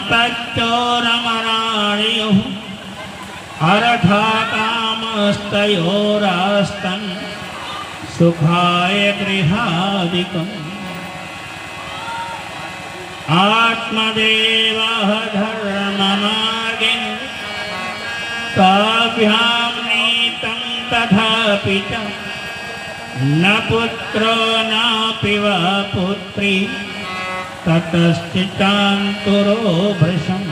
तच्चोरमराणियुः अर्थकामस्तयोरास्तन् सुखाय गृहादिकम् आत्मदेवः धर्ममार्गे ताभ्यां नीतं तथापि च न पुत्रो नापि वा पुत्री ततश्चितान्तुरो भृशम्।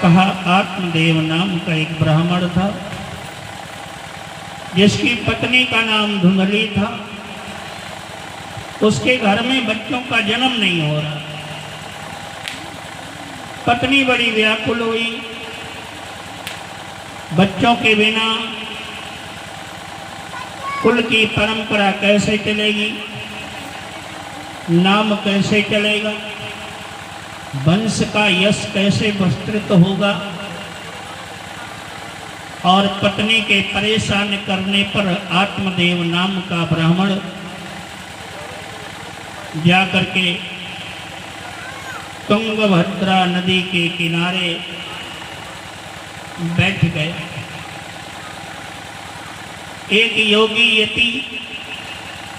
कहा आत्मदेव नाम का एक ब्राह्मण था जिसकी पत्नी का नाम धुंधली था। उसके घर में बच्चों का जन्म नहीं हो रहा। पत्नी बड़ी व्याकुल हुई। बच्चों के बिना कुल की परंपरा कैसे चलेगी, नाम कैसे चलेगा, वंश का यश कैसे विस्तृत होगा। और पत्नी के परेशान करने पर आत्मदेव नाम का ब्राह्मण जाकर के तुंगभद्रा नदी के किनारे बैठ गए। एक योगी यति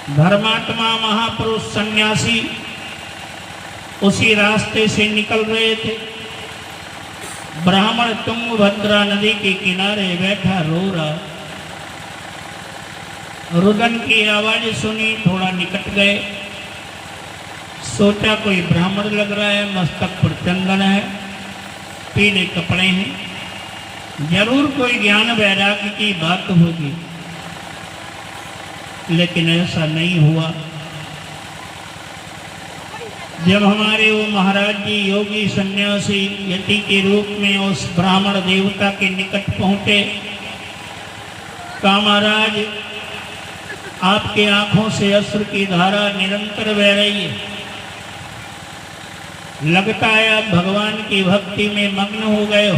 धर्मात्मा महापुरुष सन्यासी उसी रास्ते से निकल रहे थे। ब्राह्मण तुंगभद्रा नदी के किनारे बैठा रो रहा। रुदन की आवाज सुनी, थोड़ा निकट गए। सोचा कोई ब्राह्मण लग रहा है, मस्तक पर चंदन है, पीले कपड़े हैं, जरूर कोई ज्ञान वैराग्य की बात होगी। लेकिन ऐसा नहीं हुआ। जब हमारे वो महाराज जी योगी सन्यासी यति के रूप में उस ब्राह्मण देवता के निकट पहुंचे, कहा महाराज आपके आंखों से अश्रु की धारा निरंतर बह रही है, लगता है आप भगवान की भक्ति में मग्न हो गए हो।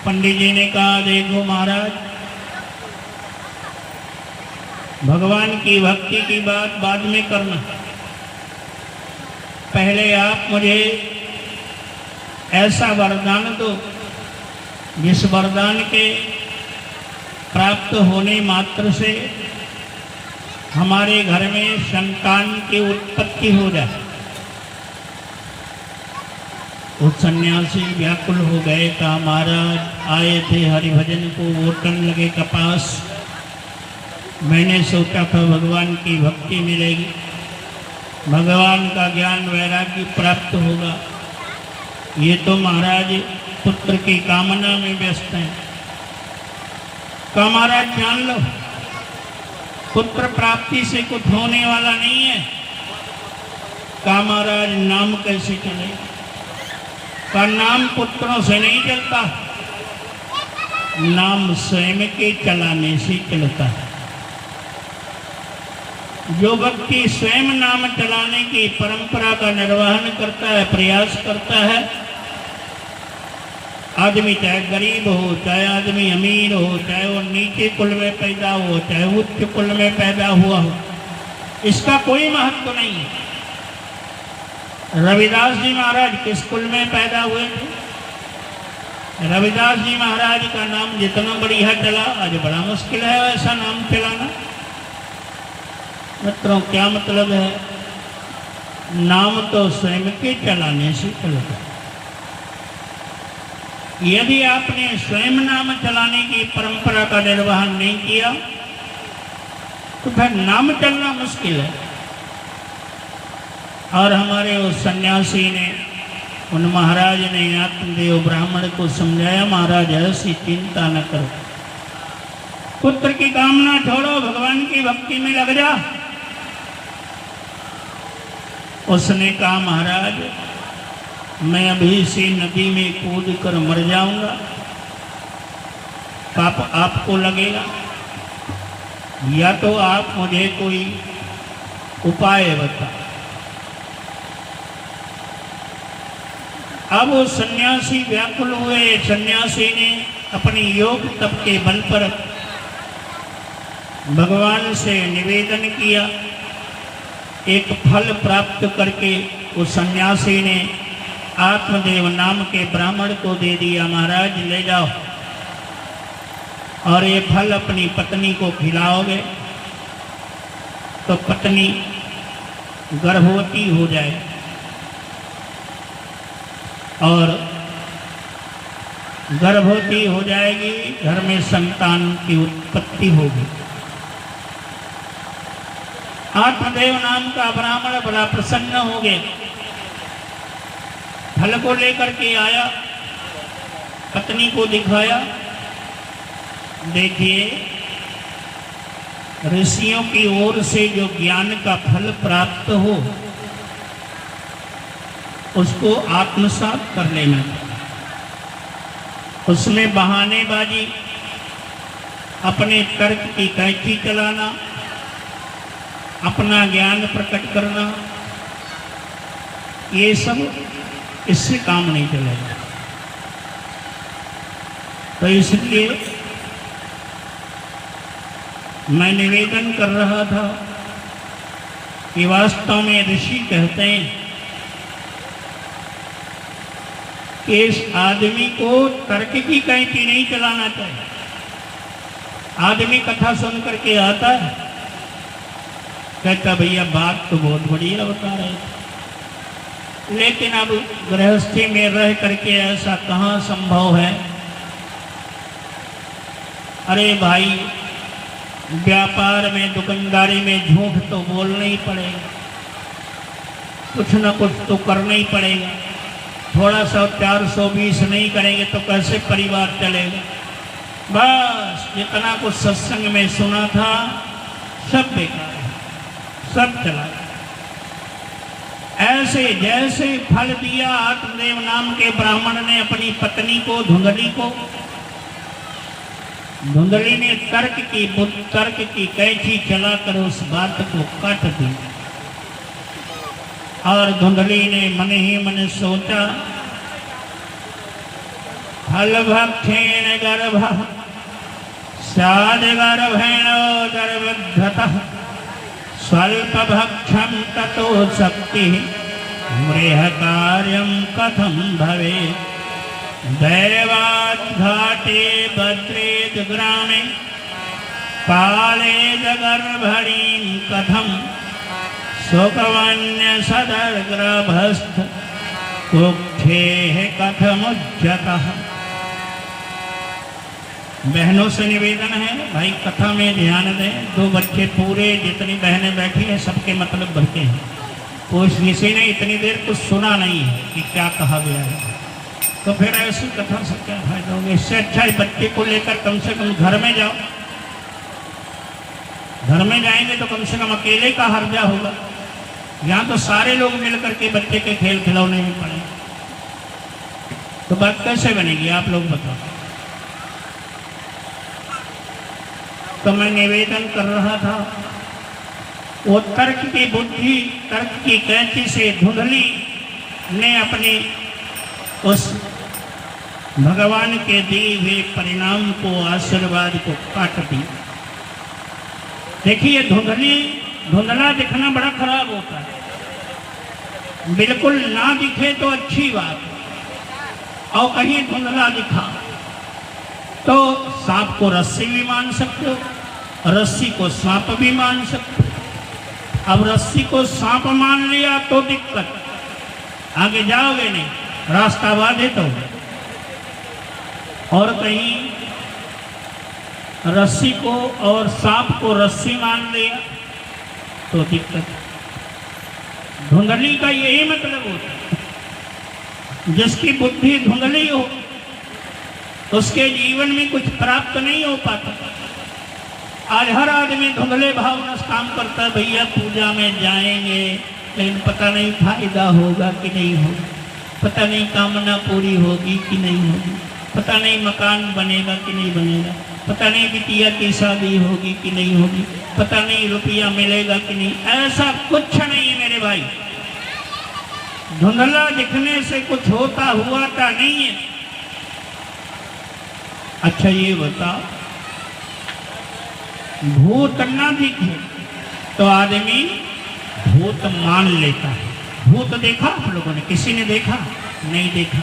पंडित जी ने कहा देखो महाराज, भगवान की भक्ति की बात बाद में करना, पहले आप मुझे ऐसा वरदान दो जिस वरदान के प्राप्त होने मात्र से हमारे घर में संतान की उत्पत्ति हो जाए। उस सन्यासी व्याकुल हो गए। कहा महाराज आए थे हरिभजन को, वोटन लगे कपास, मैंने सोचा था भगवान की भक्ति मिलेगी, भगवान का ज्ञान वैराग्य प्राप्त होगा। ये तो महाराज पुत्र की कामना में व्यस्त हैं। कहा महाराज जान लो, पुत्र प्राप्ति से कुछ होने वाला नहीं है। कहा महाराज नाम कैसे चलेगा? का नाम पुत्रों से नहीं चलता, नाम स्वयं के चलाने से चलता है। जो व्यक्ति स्वयं नाम चलाने की परंपरा का निर्वहन करता है, प्रयास करता है, आदमी चाहे गरीब हो, चाहे आदमी अमीर हो, चाहे वो नीचे कुल में पैदा हो, चाहे उच्च कुल में पैदा हुआ हो, इसका कोई महत्व नहीं है। रविदास जी महाराज किस कुल में पैदा हुए थे? रविदास जी महाराज का नाम जितना बढ़िया चला, आज बड़ा मुश्किल है ऐसा नाम चलाना। मित्रों क्या मतलब है? नाम तो स्वयं के चलाने से चलता है। यदि आपने स्वयं नाम चलाने की परंपरा का निर्वहन नहीं किया तो फिर नाम चलना मुश्किल है। और हमारे उस सन्यासी ने, उन महाराज ने आत्मदेव ब्राह्मण को समझाया महाराज ऐसी चिंता न करो, पुत्र की कामना छोड़ो, भगवान की भक्ति में लग जा। उसने कहा महाराज मैं अभी से नदी में कूद कर मर जाऊंगा, पाप आपको लगेगा, या तो आप मुझे कोई उपाय बता। अब वो सन्यासी व्याकुल हुए। सन्यासी ने अपनी योग तप के बल पर भगवान से निवेदन किया, एक फल प्राप्त करके उस सन्यासी ने आत्मदेव नाम के ब्राह्मण को दे दिया, महाराज ले जाओ और ये फल अपनी पत्नी को खिलाओगे तो पत्नी गर्भवती हो जाए और गर्भवती हो जाएगी, घर में संतान की उत्पत्ति होगी। आत्मदेव नाम का ब्राह्मण बड़ा प्रसन्न हो गया, फल को लेकर के आया, पत्नी को दिखाया। देखिए, ऋषियों की ओर से जो ज्ञान का फल प्राप्त हो उसको आत्मसात कर लेना चाहिए। उसमें बहानेबाजी, अपने तर्क की कैंची चलाना, अपना ज्ञान प्रकट करना, ये सब इससे काम नहीं चलेगा। तो इसलिए मैं निवेदन कर रहा था कि वास्तव में ऋषि कहते हैं कि इस आदमी को तर्क की कैंची नहीं चलाना चाहिए। आदमी कथा सुन करके आता है, कहता भैया बात तो बहुत बढ़िया बता रहे थे, लेकिन अब गृहस्थी में रह करके ऐसा कहाँ संभव है। अरे भाई, व्यापार में दुकानदारी में झूठ तो बोलना ही पड़ेगा, कुछ न कुछ तो करना ही पड़ेगा। थोड़ा सा 420 नहीं करेंगे तो कैसे परिवार चलेगा। बस जितना कुछ सत्संग में सुना था सब बेकार है, सब चला गया। ऐसे जैसे फल दिया आत्मदेव नाम के ब्राह्मण ने अपनी पत्नी को, धुंधली को, धुंधली ने तर्क की कैंची चलाकर उस बात को काट दी। और धुंधली ने मन ही मन सोचा, फल भक्षेण गर्भ साद गर्भेणोदर्वद्धतः स्वल्प भक्षम ततो शक्ति मृह कार्यम कथम भवेत्। दैवात् घाटे भद्रेद ग्रामे कालेद गर्भणीं कथम सुखवन्य सदर्ग्रभस्थ कुक्षेः कथमुच्यतः। बहनों से निवेदन है, भाई कथा में ध्यान दें। 2 बच्चे पूरे जितनी बहनें बैठी हैं सबके मतलब भरते हैं। कोई किसी ने इतनी देर कुछ सुना नहीं है कि क्या कहा गया है, तो फिर ऐसी कथा से क्या फायदा होगा। इससे अच्छा है बच्चे को लेकर कम से कम घर में जाओ। घर में जाएंगे तो कम से कम अकेले का हर्जा होगा। यहाँ तो सारे लोग मिल करके बच्चे के खेल खिलौने में पड़े, तो बात कैसे बनेगी आप लोग बताओ। तो मैं निवेदन कर रहा था, वो तर्क की बुद्धि, तर्क की कैंची से धुंधली ने अपनी उस भगवान के दिए हुए परिणाम को, आशीर्वाद को काट दी। देखिए, धुंधला दिखना बड़ा खराब होता है। बिल्कुल ना दिखे तो अच्छी बात, और कहीं धुंधला दिखा तो सांप को रस्सी भी मान सकते हो, रस्सी को सांप भी मान सकते हो। अब रस्सी को सांप मान लिया तो दिक्कत, आगे जाओगे नहीं, रास्ता बाधित हो। और कहीं रस्सी को और सांप को रस्सी मान लिया तो दिक्कत। धुंधली का यही मतलब होता है, जिसकी बुद्धि धुंधली हो उसके जीवन में कुछ प्राप्त नहीं हो पाता। आज हर आदमी धुंधले भावना से काम करता है, भैया पूजा में जाएंगे लेकिन पता नहीं फायदा होगा कि नहीं होगा, पता नहीं कामना पूरी होगी कि नहीं होगी, पता नहीं मकान बनेगा कि नहीं बनेगा, पता नहीं बिटिया की शादी होगी कि नहीं होगी, पता नहीं रुपया मिलेगा कि नहीं। ऐसा कुछ नहीं मेरे भाई, धुंधला दिखने से कुछ होता हुआ था नहीं है। अच्छा ये बता, भूत ना दिखे तो आदमी भूत मान लेता है, भूत देखा आप लोगों ने? किसी ने देखा? नहीं देखा।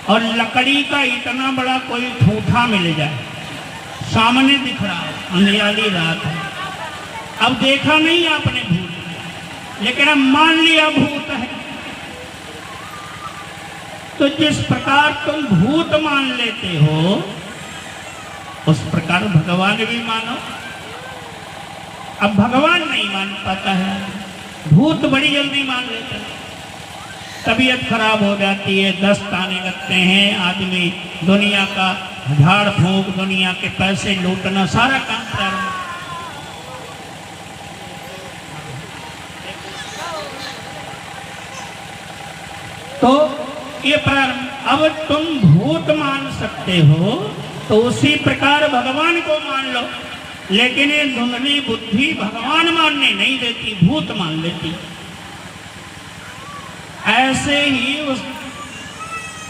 और लकड़ी का इतना बड़ा कोई ठूठा मिल जाए, सामने दिख रहा है, अंधियारी रात है, अब देखा नहीं आपने भूत, लेकिन अब मान लिया भूत है। तो जिस प्रकार तुम भूत मान लेते हो उस प्रकार भगवान भी मानो। अब भगवान नहीं मान पाता है, भूत बड़ी जल्दी मान लेता है। तबीयत खराब हो जाती है, दस्त आने लगते हैं, आदमी दुनिया का झाड़ फूंक, दुनिया के पैसे लूटना, सारा काम प्रारंभ। तो ये प्रारंभ। अब तुम भूत मान सकते हो तो उसी प्रकार भगवान को मान लो, लेकिन ये धुंधली बुद्धि भगवान मानने नहीं देती, भूत मान लेती। ऐसे ही उस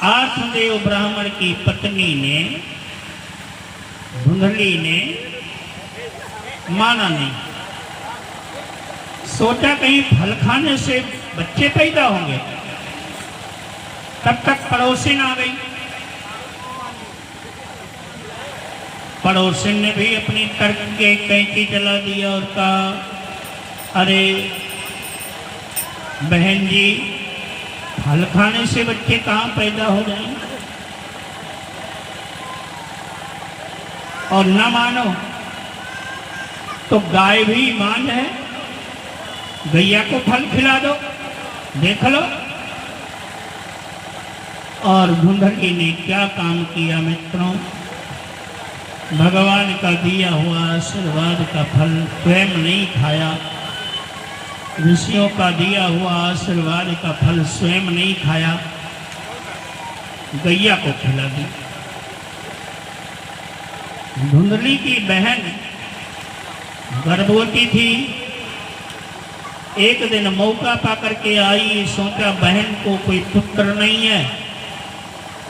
आत्मदेव ब्राह्मण की पत्नी ने, धुंधली ने माना नहीं, सोचा कहीं फल खाने से बच्चे पैदा होंगे। तब तक पड़ोसिन आ गई। पड़ोसिन ने भी अपनी तर्क के कैंची चला दिया और कहा, अरे बहन जी, फल खाने से बच्चे कहाँ पैदा हो जाएंगे? और न मानो तो गाय भी मान है, गैया को फल खिला दो, देख लो। और धुंधली ने क्या काम किया मित्रों? भगवान का दिया हुआ आशीर्वाद का फल स्वयं नहीं खाया, ऋषियों का दिया हुआ आशीर्वाद का फल स्वयं नहीं खाया, गैया को खिला दी। धुंधली की बहन गर्भवती थी। एक दिन मौका पाकर के आई, सोचा बहन को कोई पुत्र नहीं है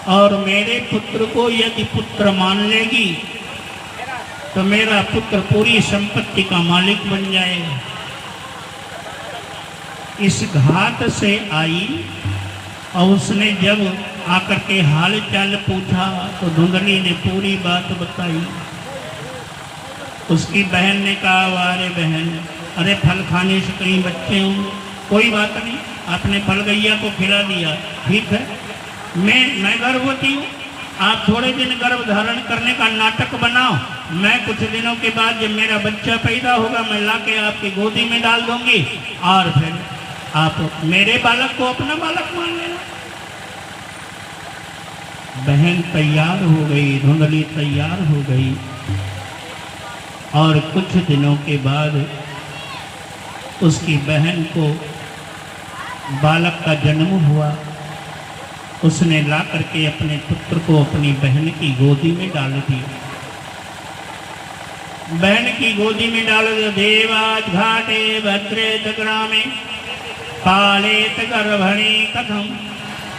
और मेरे पुत्र को यदि पुत्र मान लेगी तो मेरा पुत्र पूरी संपत्ति का मालिक बन जाएगा। इस घाट से आई और उसने जब आकर के हाल चाल पूछा तो धुंधली ने पूरी बात बताई। उसकी बहन ने कहा, वारे बहन, अरे फल खाने से कहीं बच्चे होंगे, कोई बात नहीं, आपने फल गैया को खिला दिया, ठीक है, मैं गर्भवती हूँ, आप थोड़े दिन गर्भ धारण करने का नाटक बनाओ, मैं कुछ दिनों के बाद जब मेरा बच्चा पैदा होगा मैं लाके आपकी गोदी में डाल दूंगी और फिर आप मेरे बालक को अपना बालक मान लेना। बहन तैयार हो गई, धुंधली तैयार हो गई और कुछ दिनों के बाद उसकी बहन को बालक का जन्म हुआ। उसने ला करके अपने पुत्र को अपनी बहन की गोदी में डाल दिया। बहन की गोदी में डाल दिया। देवाज घाटे भद्रेत ग्रामे पालेत गर्भणी कथम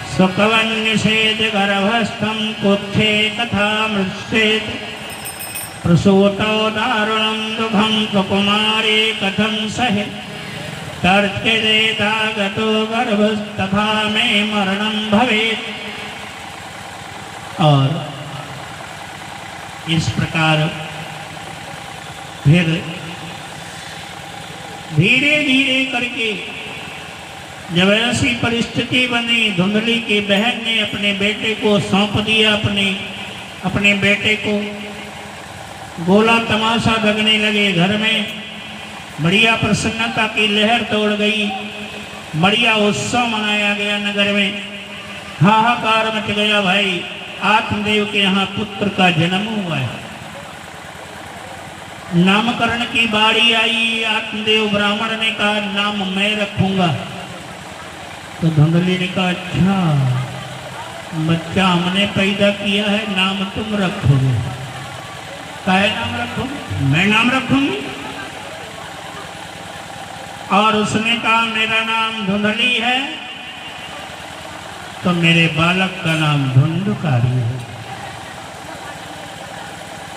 सुखवन्निषेद गर्भस्थम कुक्षे कथा मृत्सेत प्रसूतो दारुणं दुःखं सुकुमारे कथं सहे तर्चयेता गतो गर्भस्तथा में मरणं भवेत्। और इस प्रकार फिर धीरे धीरे करके जब ऐसी परिस्थिति बनी, धुंधली की बहन ने अपने बेटे को सौंप दिया। अपने बेटे को गोला तमाशा लगने लगे। घर में बढ़िया प्रसन्नता की लहर तोड़ गई, बढ़िया उत्सव मनाया गया। नगर में हाहाकार मच गया। भाई आत्मदेव के यहाँ पुत्र का जन्म हुआ है। नामकरण की बारी आई। आत्मदेव ब्राह्मण ने कहा नाम मैं रखूंगा। तो धुंधली ने कहा अच्छा, बच्चा हमने पैदा किया है, नाम तुम रखोगे। काहे नाम रखोगे? मैं नाम रखूंगी। और उसने कहा मेरा नाम धुंधली है तो मेरे बालक का नाम धुंधकारी है।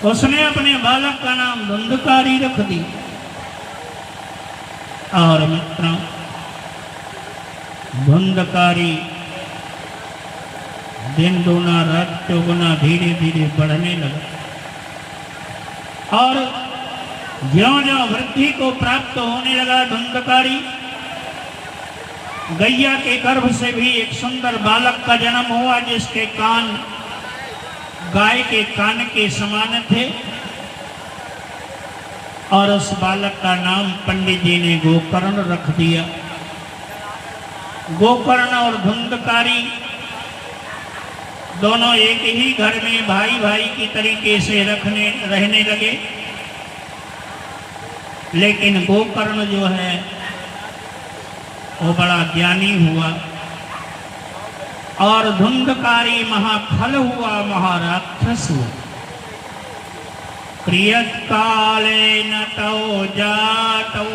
उसने अपने बालक का नाम धुंधकारी रख दी। और मित्रों धुंधकारी दिन दूना रात चौगुना धीरे धीरे बढ़ने लगा और ज्यों-ज्यों वृद्धि को प्राप्त होने लगा धुंधकारी, गैया के गर्भ से भी एक सुंदर बालक का जन्म हुआ जिसके कान गाय के कान के समान थे और उस बालक का नाम पंडित जी ने गोकर्ण रख दिया। गोकर्ण और धुंधकारी दोनों एक ही घर में भाई भाई की तरीके से रहने लगे, लेकिन गोकर्ण जो है वो बड़ा ज्ञानी हुआ और धुंधकारी महाखल हुआ, महाराक्षस हुआ। क्रियत काले न तौ जातौ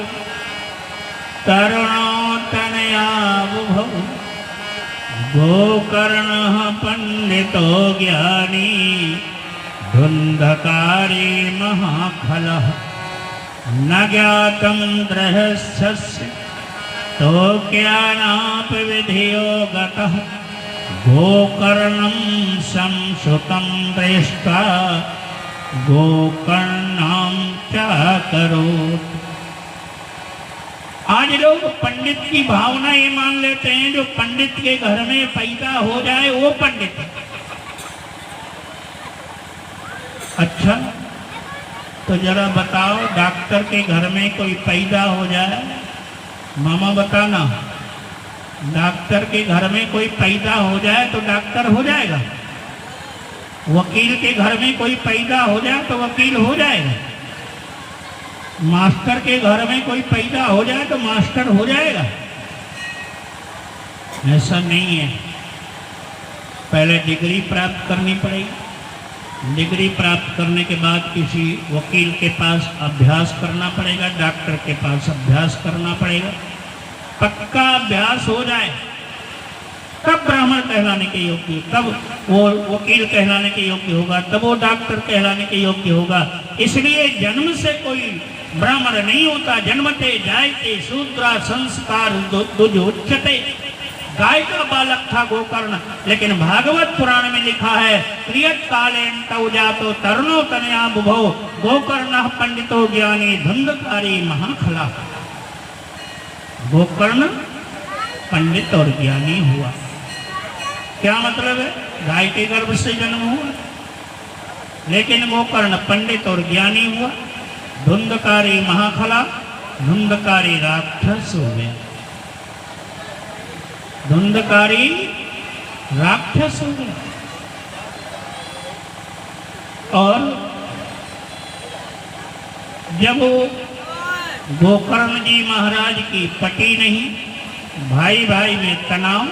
तरुणो तनया बुभौ गोकर्ण पंडितो ज्ञानी धुंधकारी महाखलः न ज्ञातं गृहस्थस्य तो ज्ञानाप विधियो गतः गोकर्णं संसुतं दृष्ट्वा गोकर्णं चाकरोत्। आज लोग पंडित की भावना ये मान लेते हैं जो पंडित के घर में पैदा हो जाए वो पंडित है। अच्छा तो जरा बताओ, डॉक्टर के घर में कोई पैदा हो जाए, मामा बताना, डॉक्टर के घर में कोई पैदा हो जाए तो डॉक्टर हो जाएगा? वकील के घर में कोई पैदा हो जाए तो वकील हो जाएगा? मास्टर के घर में कोई पैदा हो जाए तो मास्टर हो जाएगा? ऐसा नहीं है। पहले डिग्री प्राप्त करनी पड़ेगी, डिग्री प्राप्त करने के बाद किसी वकील के पास अभ्यास करना पड़ेगा, डॉक्टर के पास अभ्यास करना पड़ेगा, पक्का अभ्यास हो जाए तब ब्राह्मण कहलाने के योग्य, तब वो वकील कहलाने के योग्य होगा, तब वो डॉक्टर कहलाने के योग्य होगा। इसलिए जन्म से कोई ब्राह्मण नहीं होता, जन्मते जायते शूद्रा संस्कार दुजोच्यते। गाय का बालक था गोकर्ण, लेकिन भागवत पुराण में लिखा है क्रियत कालेन तौ जातो तरुणो तनया बुभौ गोकर्ण पंडितो ज्ञानी धुंधकारी महाखला। गोकर्ण पंडित और ज्ञानी हुआ। क्या मतलब है? गाय के गर्भ से जन्म हुआ, लेकिन गोकर्ण पंडित और ज्ञानी हुआ। धुंधकारी महाखला, धुंधकारी राक्षस हो गया, धुंधकारी राक्षस हो गया। और जब गोकर्ण जी महाराज की पटी नहीं, भाई भाई में तनाव,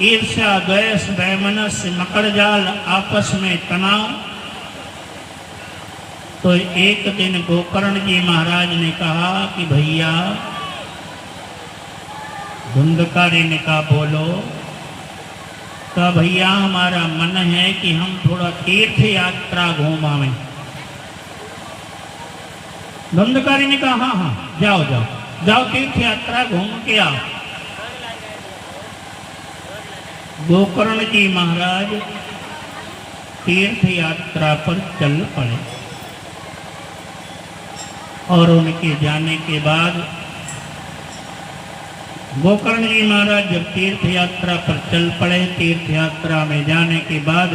ईर्ष्या द्वेष वैमनस्य मकड़जाल, आपस में तनाव, तो एक दिन गोकर्ण जी महाराज ने कहा कि भैया, धुंधकारी ने कहा बोलो। तो भैया हमारा मन है कि हम थोड़ा तीर्थ यात्रा घूम आवें। धुंधकारी ने कहा हाँ हाँ जाओ जाओ जाओ, तीर्थ यात्रा घूम के आओ। गोकर्ण जी महाराज तीर्थ यात्रा पर चल पड़े और उनके जाने के बाद गोकर्ण जी महाराज जब तीर्थ यात्रा पर चल पड़े, तीर्थ यात्रा में जाने के बाद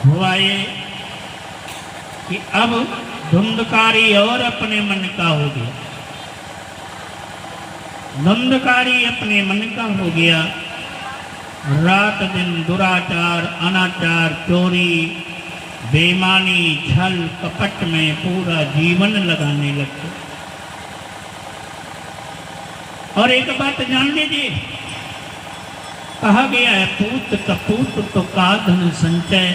हुआ ये कि अब धुंधकारी और अपने मन का हो गया, धुंधकारी अपने मन का हो गया। रात दिन दुराचार, अनाचार, चोरी, बेईमानी, छल कपट में पूरा जीवन लगाने लगते। और एक बात जान लीजिए, कहा गया है पूत कपूत तो का धन संचय,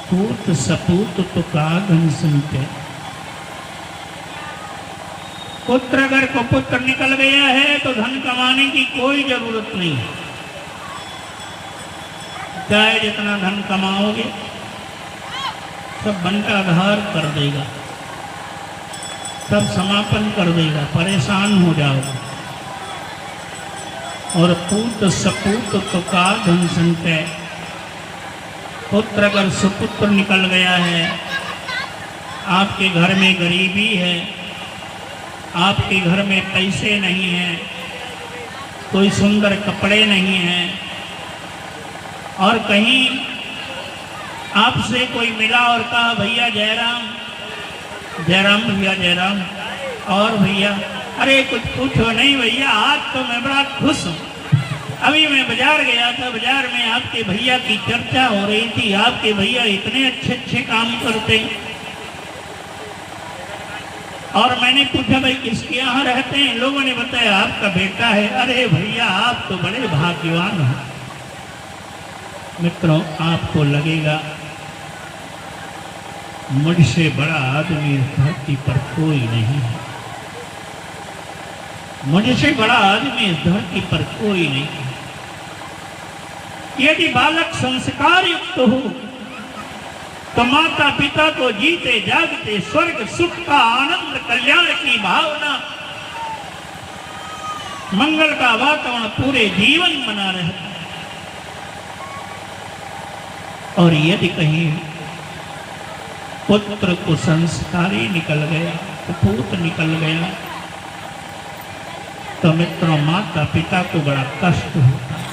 पूत सपूत तो का धन संचय। पुत्र अगर को पुत्र निकल गया है तो धन कमाने की कोई जरूरत नहीं है। चाहे जितना धन कमाओगे सब बंटाधार कर देगा। तब समापन कर देगा, परेशान हो जाओगे। और पूत सपूत तो का धन संचय, पुत्र अगर सुपुत्र निकल गया है, आपके घर में गरीबी है, आपके घर में पैसे नहीं हैं, कोई सुंदर कपड़े नहीं हैं, और कहीं आपसे कोई मिला और कहा भैया जयराम, जयराम भैया जयराम, और भैया अरे कुछ पूछो नहीं भैया, आज तो मैं बड़ा खुश हूँ। अभी मैं बाजार गया था, बाजार में आपके भैया की चर्चा हो रही थी, आपके भैया इतने अच्छे अच्छे काम करते हैं। और मैंने पूछा भाई किसके यहाँ रहते हैं, लोगों ने बताया आपका बेटा है। अरे भैया आप तो बड़े भाग्यवान हैं। मित्रों, आपको लगेगा मुझसे बड़ा आदमी धरती पर कोई नहीं है, मुझसे बड़ा आदमी इस धरती पर कोई नहीं है। यदि बालक संस्कार युक्त हो तो माता पिता को जीते जागते स्वर्ग सुख का आनंद, कल्याण की भावना, मंगल का वातावरण पूरे जीवन बना रहता है। और यदि कहीं पुत्र को संस्कारी निकल गया, कुपूत निकल गया, तो मित्रों माता पिता को बड़ा कष्ट होता है।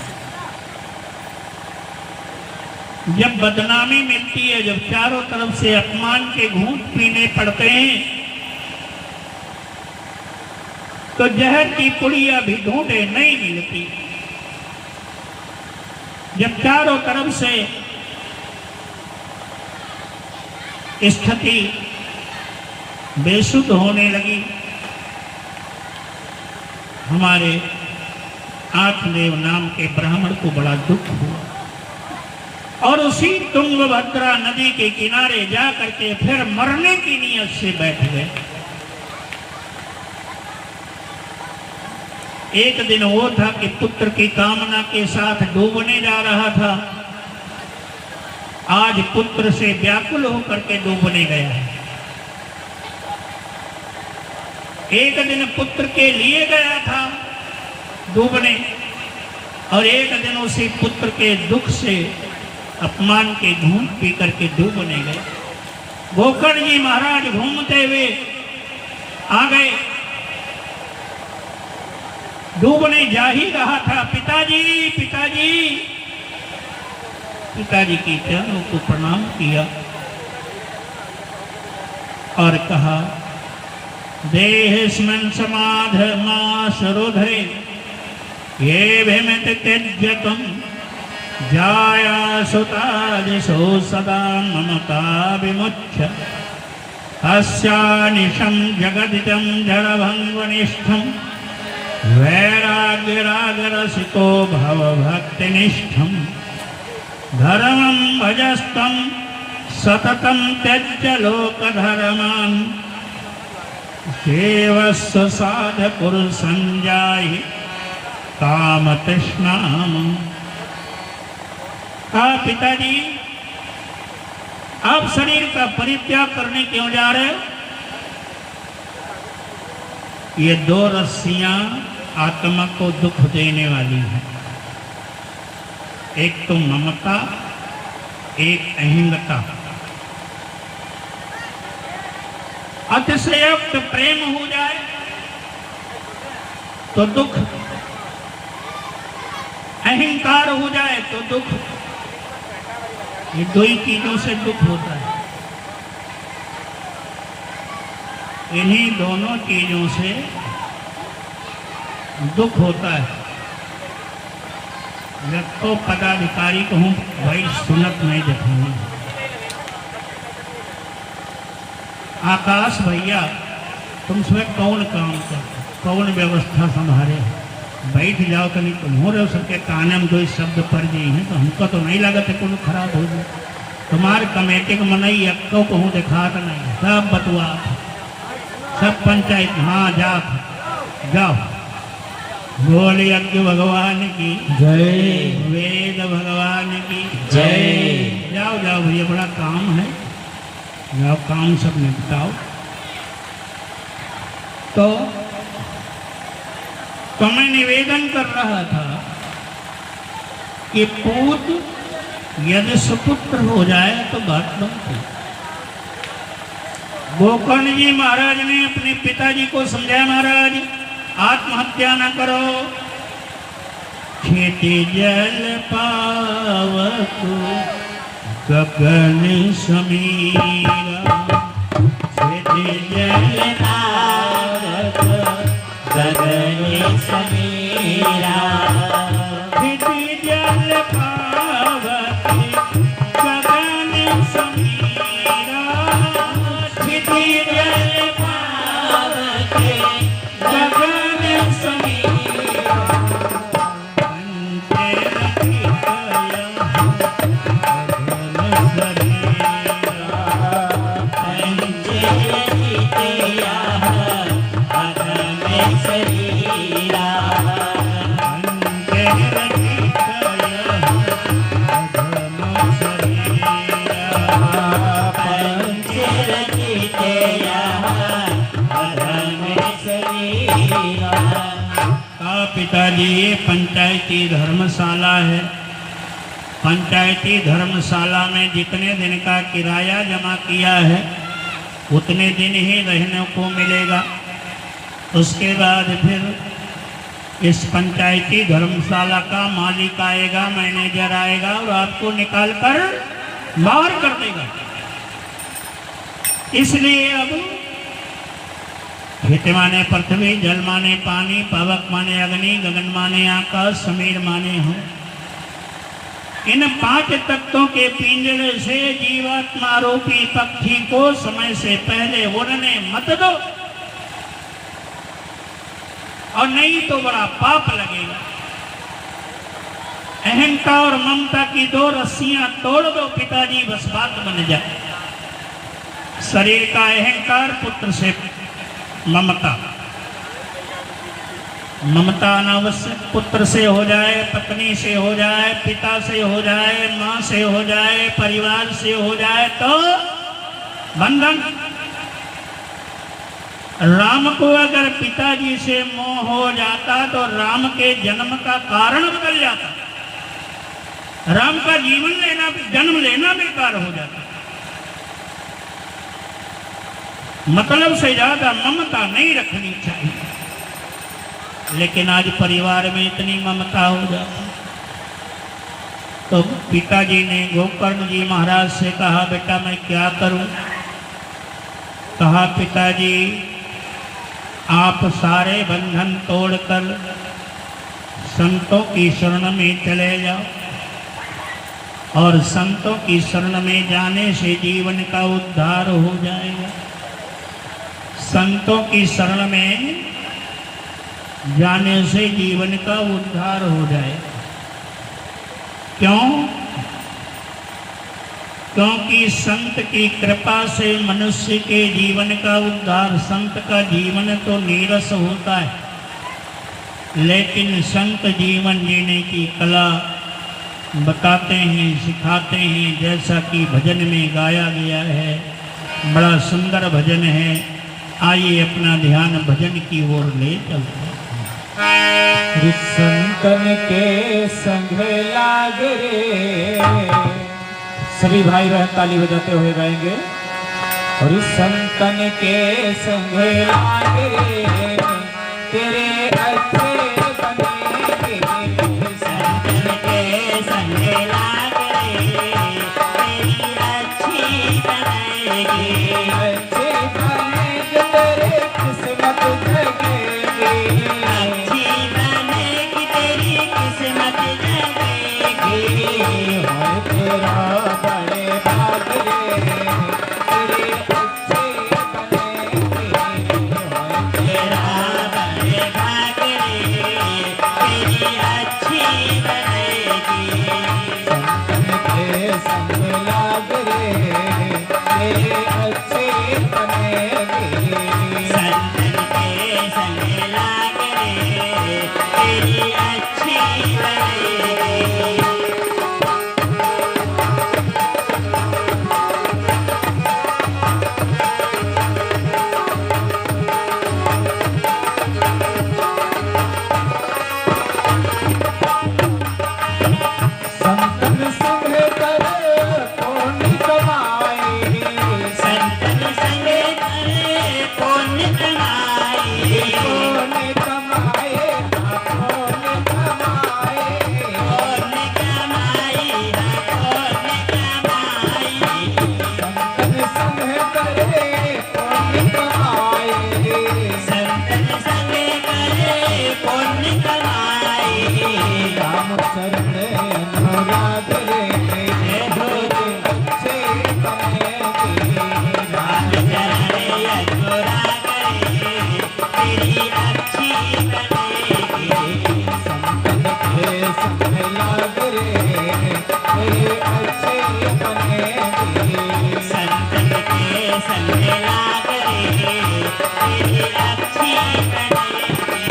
जब बदनामी मिलती है, जब चारों तरफ से अपमान के घूंट पीने पड़ते हैं, तो जहर की पुड़िया भी ढूंढे नहीं मिलती। जब चारों तरफ से स्थिति बेसुध होने लगी, हमारे आठदेव नाम के ब्राह्मण को बड़ा दुख हुआ और उसी तुंगभद्रा नदी के किनारे जा करके फिर मरने की नीयत से बैठ गए। एक दिन वो था कि पुत्र की कामना के साथ डूबने जा रहा था, आज पुत्र से व्याकुल होकर के डूबने गया है। एक दिन पुत्र के लिए गया था डूबने, और एक दिन उसी पुत्र के दुख से अपमान के घूंट पी करके डूबने गए। गोकर्ण जी महाराज घूमते हुए आ गए, डूबने जा ही रहा था। पिताजी पिताजी, पिताजी की चरणों को प्रणाम किया और कहा देहस्मिन् समाधर्मासुरोधरे ये भीमित त्यज्यतं जाया सुतादिशो सदा ममता विमुच्य अस्यानिशं जगदिदं जडभङ्गनिष्ठं वैराग्यरागरसिको भवभक्तिनिष्ठं धर्मं भजस्तं सततं त्यज्य लोकधर्मान् सेवस्व साधपुरुषं जाहि काम तृष्णाम। पिताजी आप शरीर का परित्याग करने क्यों जा रहे हो? ये दो रस्सियां आत्मा को दुख देने वाली हैं, एक तो ममता, एक अहिंगता। अतिशयोक्त प्रेम हो जाए तो दुख, अहंकार हो जाए तो दुख। ये दो ही चीजों से दुख होता है, इन्हीं दोनों चीजों से दुख होता है। जब तो पदाधिकारी कहूं भाई सुनत नहीं दिखानी। आकाश भैया तुम सुबह कौन काम कर, कौन व्यवस्था संभाले, बैठ जाओ कहीं तुम हो रहे सबके काने में दो शब्द पड़ गई हैं तो हमको तो नहीं लगा था कौन खराब हो जाए। तुम्हारे कमेटी को मनई अक्को कहूँ दिखा तो नहीं, सब बतुआ सब पंचायत। हाँ जाओ बोले अज्ञ भगवान की जय, वेद भगवान की जय। जाओ भैया बड़ा काम है, जाओ काम सब निपटाओ। तो मैं निवेदन कर रहा था कि पूत यदि सुपुत्र हो जाए तो बात बनती। गोकर्ण जी महाराज ने अपने पिताजी को समझाया, महाराज आत्महत्या न करो, खेती जल पावत गगन समीरा, खेती जल पावत गगन समीरा, खेती जल पावत गगन समीरा, खेती जल पावत गगन समीरा, पिताजी ये पंचायती धर्मशाला है। पंचायती धर्मशाला में जितने दिन का किराया जमा किया है उतने दिन ही रहने को मिलेगा। उसके बाद फिर इस पंचायती धर्मशाला का मालिक आएगा, मैनेजर आएगा और आपको निकाल कर बाहर कर देगा। इसलिए अब हित माने पृथ्वी, जल माने पानी, पावक माने अग्नि, गगन माने आकाश, समीर माने हम, इन 5 तत्वों के पिंजरे से जीवात्मा रूपी पक्षी को समय से पहले उड़ने मत दो, और नहीं तो बड़ा पाप लगेगा। अहंकार और ममता की 2 रस्सियां तोड़ दो पिताजी, बस बात बन जाए। शरीर का अहंकार, पुत्र से ममता, ममता अनावश्यक पुत्र से हो जाए, पत्नी से हो जाए, पिता से हो जाए, माँ से हो जाए, परिवार से हो जाए तो बंधन। राम को अगर पिताजी से मोह हो जाता तो राम के जन्म का कारण बदल जाता, राम का जीवन लेना, जन्म लेना बेकार हो जाता। मतलब से ज्यादा ममता नहीं रखनी चाहिए, लेकिन आज परिवार में इतनी ममता हो जाती। तो पिताजी ने गोकर्ण जी महाराज से कहा, बेटा मैं क्या करूं? कहा, पिताजी आप सारे बंधन तोड़कर संतों की शरण में चले जाओ, और संतों की शरण में जाने से जीवन का उद्धार हो जाएगा। संतों की शरण में जाने से जीवन का उद्धार हो जाए। क्यों? क्योंकि संत की कृपा से मनुष्य के जीवन का उद्धार। संत का जीवन तो नीरस होता है, लेकिन संत जीवन जीने की कला बताते हैं, सिखाते हैं, जैसा कि भजन में गाया गया है। बड़ा सुंदर भजन है। आइए अपना ध्यान भजन की ओर ले चलते हैं। संतन के संग लाग रे, सभी भाई बहन ताली बजाते हुए गाएंगे। और संतन के संग लाग रे, तेरे अच्छे बनेंगे। संतन के संग लाग रे, तेरी अच्छी बनेगी। अच्छी बनेगी, तेरे किस्मत जगेगी। अच्छी बनेगी, तेरी किस्मत जगेगी। और तेरा बड़े भाग रे, तेरे अच्छे बनेगी। और तेरा बड़े भाग रे, तेरी अच्छी बनेगी। संतन के संग लाग रे, तेरे अच्छे बनेगी। संतन के संग लाग रे, तेरी अच्छी बनेगी। बनेगी। संतन के संग लाग रे तेरी अच्छी बनेगी। संतन के संग लाग रे तेरी अच्छी बनेगी।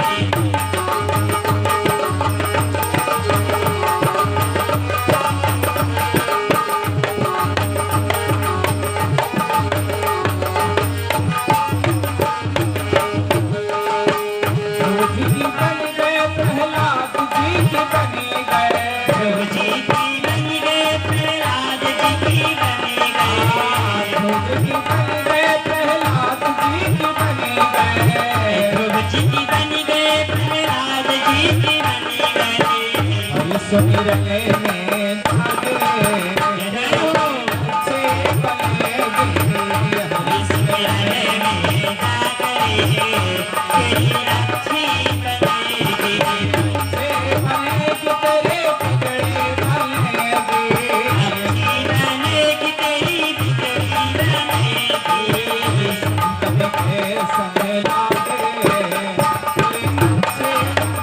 ध्रुव जी की बन गए प्रहलाद जी की बनी गए। ध्रुव जी की बन गए प्रहलाद जी की बनी गए। ध्रुव जी बन गए प्रहलाद जी की बनी गए। ध्रुव जी की बन गए प्रहलाद जी की बनी गए। हरि सुमिरन में जागे अच्छे बनेगी। हरि सुमिरन में जागरे तेरी अच्छी बनेगी। से बनेगी तेरे बिगड़ी बनेगी। अच्छी बनेगी तेरी बिगड़ी बनेगी। संतन के संग लाग रे तेरी अच्छे बनेगी।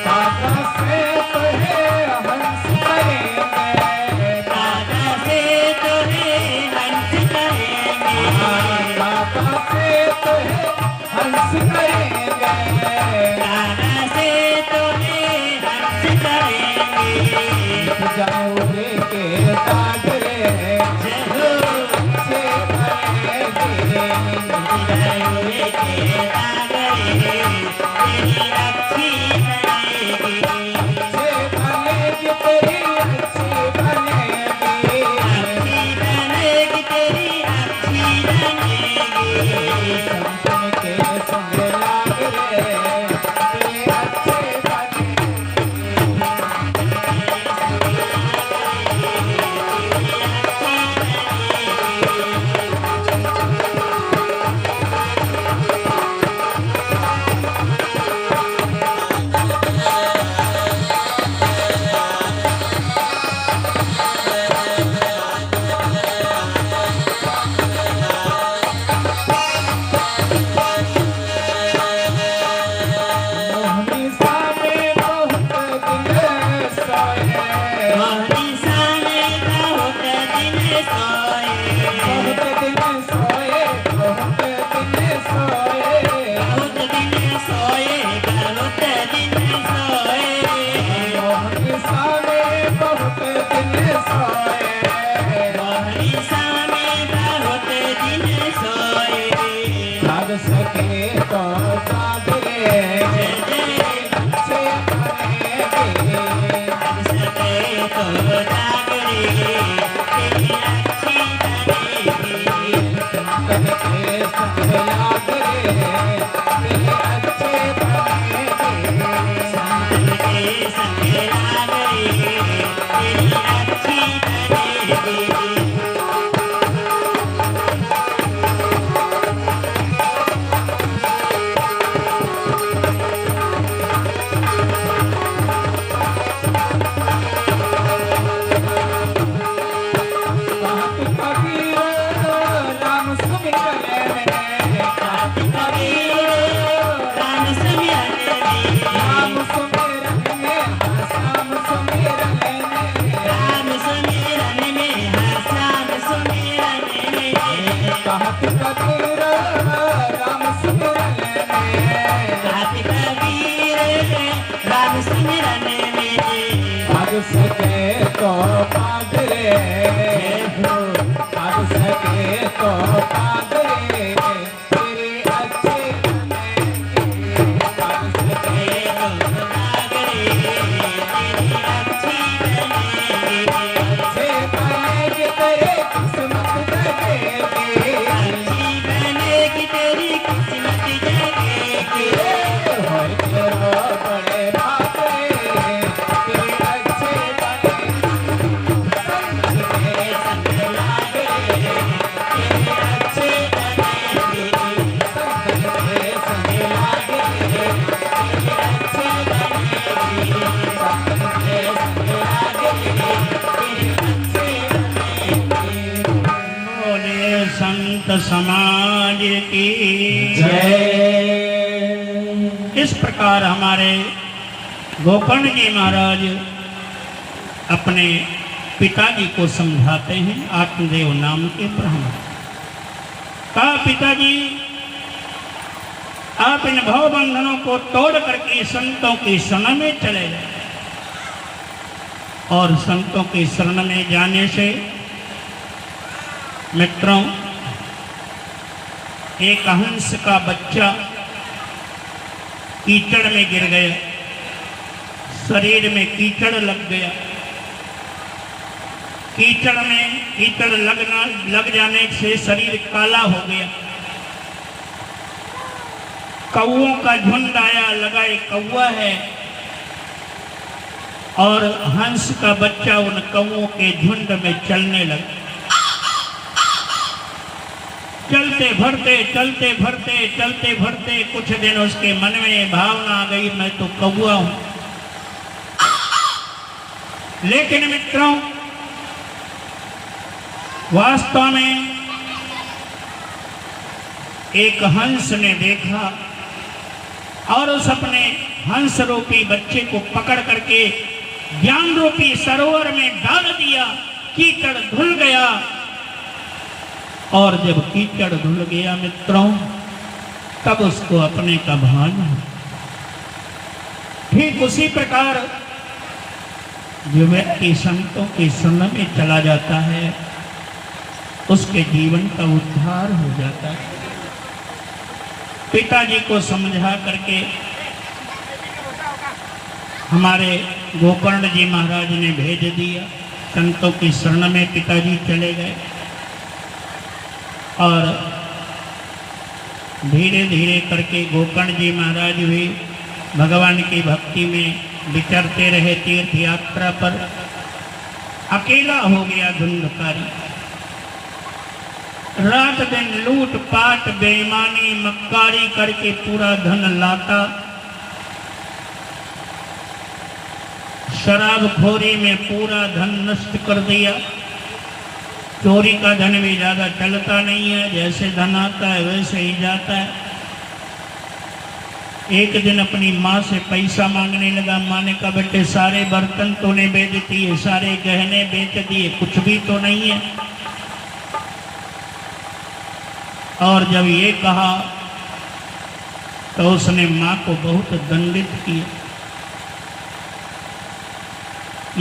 दादा से तुहे हंस करेंगे। दादा से तुहे हंस करेंगे। दादा से तुहे हंस करेंगे। दादा से तुहे हंस करेंगे। जाओगे के दाग रे जय हो अच्छे बनेगी। जय के दागरे तेरी अच्छी बनेगी। अच्छे बनेगी तेरी अच्छी बनेगी। अच्छी बनेगी तेरी अच्छी बनेगी। संतन के संग लाग रे तेरी अच्छे बनेगी। मोहनी सा में बहुत दिन सोए। मोहनी साने बहुत दिन सोए। बहुत दिन सोए। बहुत दिन सोए। बहुत दिन सोए। बहुत दिन सोए। मोहनी सा में बहुत दिन सोए। मोहनी साने बहुत दिन सोए। जाग सके तो जाग रे जय जय अच्छे बनेगी। सके तो जागरे तेरी अच्छी बनेगी। संतन के संग लाग रे तेरे अच्छे बनेगी। संतन के संग लागरे तेरी अच्छी बनेगी। कहत कबीर राम सुमिरन में। कहत कबीर राम सुमिरन में। राम सुमिरन में। श्याम सुमिरन में। राम सुमिरन में। श्याम सुमिरन में। कहत कबीर राम सुमिरन में। कहत कबीर राम सुमिरन में। भाग सके तो भाग रे भाग सके तो भाग रे तेरे अच्छे बनेगी। भाग सके लागरे तेरी अच्छी बनेगी। संत समाज की जय। इस प्रकार हमारे गोकर्ण जी महाराज अपने पिताजी को समझाते हैं। आत्मदेव नाम के ब्राह्मण कहा, पिताजी आप इन भव बंधनों को तोड़ करके संतों की शरण में चले गए, और संतों की शरण में जाने से मित्रों एक हंस का बच्चा कीचड़ में गिर गया, शरीर में कीचड़ लग गया। कीचड़ लग जाने से शरीर काला हो गया। कौओं का झुंड आया, लगा एक कौआ है, और हंस का बच्चा उन कौओं के झुंड में चलने लगा। चलते भरते कुछ दिन उसके मन में भावना आ गई, मैं तो कौआ हूं। लेकिन मित्रों वास्तव में एक हंस ने देखा और उस अपने हंस रूपी बच्चे को पकड़ करके ज्ञान रूपी सरोवर में डाल दिया। कीचड़ धुल गया, और जब कीचड़ धुल गया मित्रों, तब उसको अपने का भान हुआ। ठीक उसी प्रकार जो व्यक्ति संतों की शरण में चला जाता है, उसके जीवन का उद्धार हो जाता है। पिताजी को समझा करके हमारे गोकर्ण जी महाराज ने भेज दिया। संतों की शरण में पिताजी चले गए, और धीरे धीरे करके गोकर्ण जी महाराज भी भगवान की भक्ति में विचरते रहे। तीर्थ यात्रा पर अकेला हो गया धुंधकारी। रात दिन लूट पाट बेईमानी मक्कारी करके पूरा धन लाता। शराबखोरी में पूरा धन नष्ट कर दिया। चोरी का धन भी ज्यादा चलता नहीं है, जैसे धन आता है वैसे ही जाता है। एक दिन अपनी माँ से पैसा मांगने लगा। माँ ने कहा, बेटे सारे बर्तन तूने बेच दिए, सारे गहने बेच दिए, कुछ भी तो नहीं है। और जब ये कहा तो उसने माँ को बहुत दंडित किया।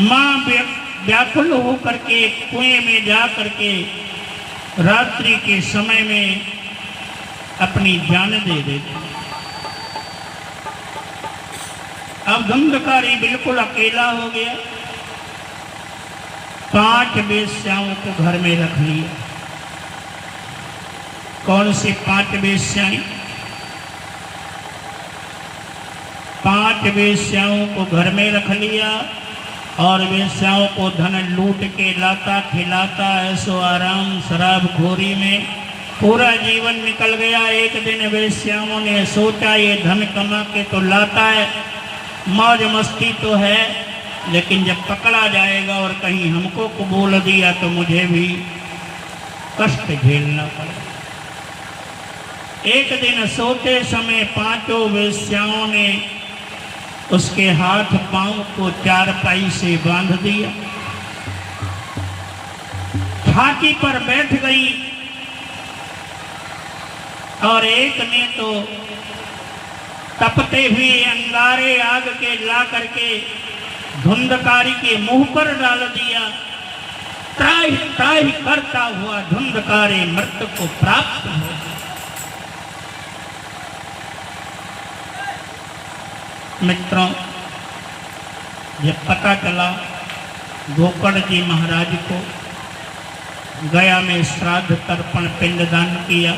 माँ व्याकुल होकर के कुएं में जा करके रात्रि के समय में अपनी जान दे देती। अब धुंधकारी बिल्कुल अकेला हो गया। 5 वेश्याओं को घर में रख लिया। कौन सी 5 वेश्याएं? 5 वेश्याओं को घर में रख लिया, और वेश्याओं को धन लूट के लाता खिलाता, ऐसो आराम शराबखोरी में पूरा जीवन निकल गया। एक दिन वेश्याओं ने सोचा, ये धन कमा के तो लाता है, मौज मस्ती तो है, लेकिन जब पकड़ा जाएगा और कहीं हमको कबूल दिया तो मुझे भी कष्ट झेलना पड़ेगा। एक दिन सोते समय 5 वेश्याओं ने उसके हाथ पांव को चारपाई से बांध दिया। छाती पर बैठ गई, और एक ने तो तपते हुए अंगारे आग के ला करके धुंधकारी के मुंह पर डाल दिया। त्राहि त्राहि करता हुआ धुंधकारी मृत्यु को प्राप्त हो। मित्रों जब पता चला गोकर्ण जी महाराज को, गया में श्राद्ध तर्पण पिंडदान किया,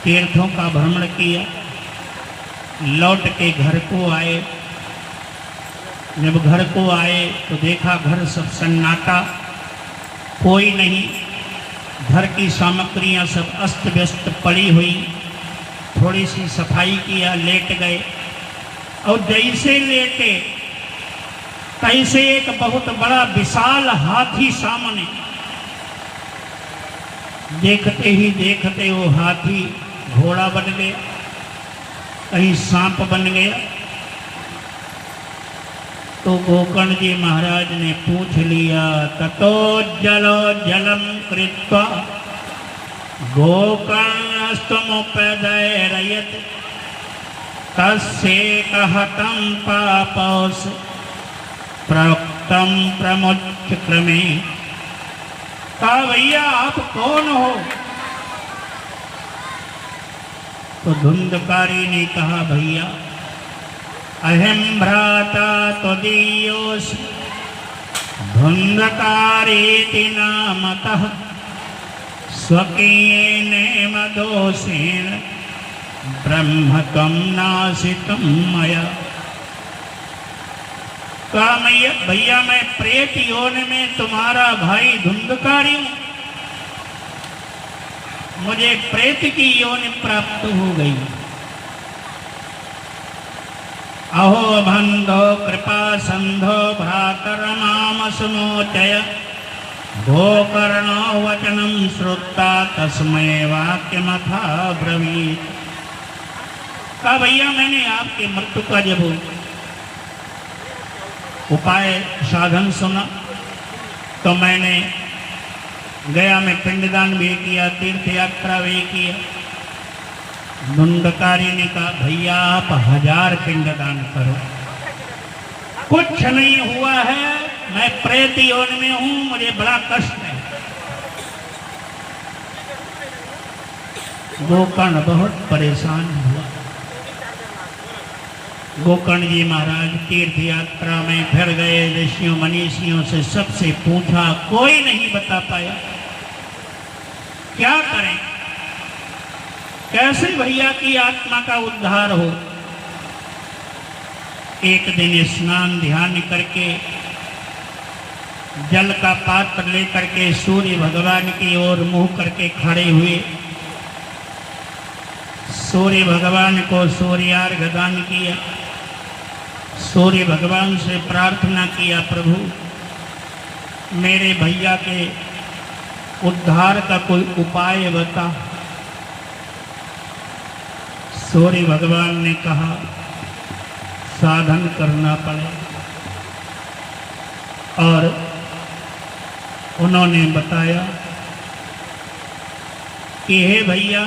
तीर्थों का भ्रमण किया, लौट के घर को आए। जब घर को आए तो देखा घर सब सन्नाटा, कोई नहीं। घर की सामग्रियां सब अस्त व्यस्त पड़ी हुई। थोड़ी सी सफाई किया, लेट गए, और जैसे लेटे तैसे एक बहुत बड़ा विशाल हाथी सामने। देखते ही देखते वो हाथी घोड़ा बन गया, कहीं सांप बन गया। तो गोकर्ण जी महाराज ने पूछ लिया, ततो जलो जलम कृत्वा गोकर्णस्तमुपैदयरयत् तस्य कहतं पापौस प्रोक्तम प्रमुच क्रमे। कहा भैया आप कौन हो? तो धुंधकारी ने कहा भैया अहम भ्राता त्वदीयोऽसि धुंधकारेति नामतः स्वकीयेन मदोषेण ब्रह्म त्वं नाशितं मया। कहा भैया मैं प्रेत योनि में तुम्हारा भाई धुंधकारी हूं, मुझे प्रेत की योनि प्राप्त हो गई। अहो बंधो कृपा संधो भ्रातरमाम सुमोचय गोकर्णो वचनम श्रुत्वा तस्मै वाक्यमथा ब्रवीत। कहा भैया मैंने आपके मृत्यु का जब उपाय साधन सुना तो मैंने गया में पिंडदान भी किया, तीर्थ यात्रा भी किया। धुंधकारी ने कहा भैया आप 1000 पिंडदान करो, कुछ नहीं हुआ है, मैं प्रेत योनि में हूं, मुझे बड़ा कष्ट है। गोकर्ण बहुत परेशान हुआ। गोकर्ण जी महाराज तीर्थ यात्रा में फिर गए, ऋषियों मनीषियों से सबसे पूछा, कोई नहीं बता पाया। क्या करें, कैसे भैया की आत्मा का उद्धार हो? एक दिन स्नान ध्यान करके जल का पात्र लेकर के सूर्य भगवान की ओर मुंह करके खड़े हुए। सूर्य भगवान को सूर्यार्घ्य दान किया। सूर्य भगवान से प्रार्थना किया, प्रभु मेरे भैया के उद्धार का कोई उपाय बता। सूर्य भगवान ने कहा साधन करना पड़ेगा। और उन्होंने बताया कि हे भैया,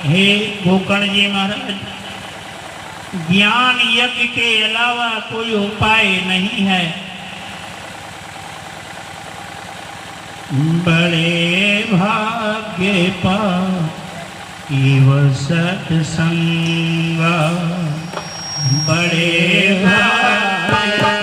हे गोकर्ण जी महाराज, ज्ञान यज्ञ के अलावा कोई उपाय नहीं है। बड़े भाग्य पाइव सत्संग, बड़े भाग्य